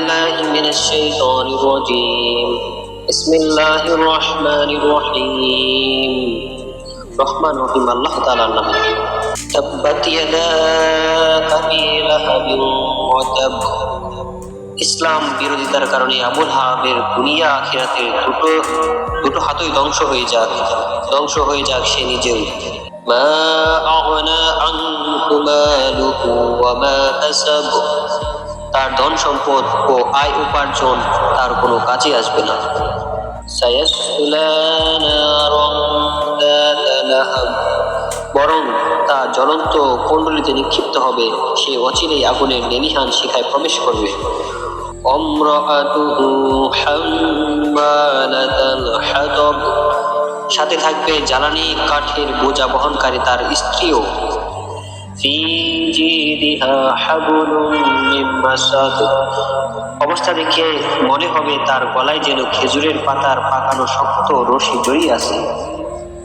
بالله من الشيطان الرجيم بسم الله الرحمن الرحيم রহমান রহিম আল্লাহ তাআলার নামে। তাব্বাত ইয়াদা আবি লাহাবিন ওয়া তাব। ইসলাম বিরোধিতার কারণে আবু লাহাবের দুনিয়া আখিরাতের দুটো হাতই ধ্বংস হয়ে যাক সে নিজেও। মা আগনা আনহু মালুহু ওয়া মা কাসাব। তার ধন সম্পদ ও আয় উপার্জন তার কোনো কাজে আসবে না। সায়াসলা নারান যাতা লাহাব। বরং তা জ্বলন্ত কুণ্ডলিতে নিক্ষিপ্ত হবে, সে অচিরেই আগুনের লেলিহান শিখায় প্রবেশ করবে। ইমরাআতুহু হাম্মালাতাল হাতাব। সাথে থাকবে জ্বালানি কাঠের বোঝা বহনকারী তার স্ত্রীও। ফি জিদিহা হাবলুম মিন মাসাদ। অবস্থা দেখে মনে হবে তার গলায় যেন খেজুরের পাতার পাকানো শক্ত রশি জড়িয়ে আছে।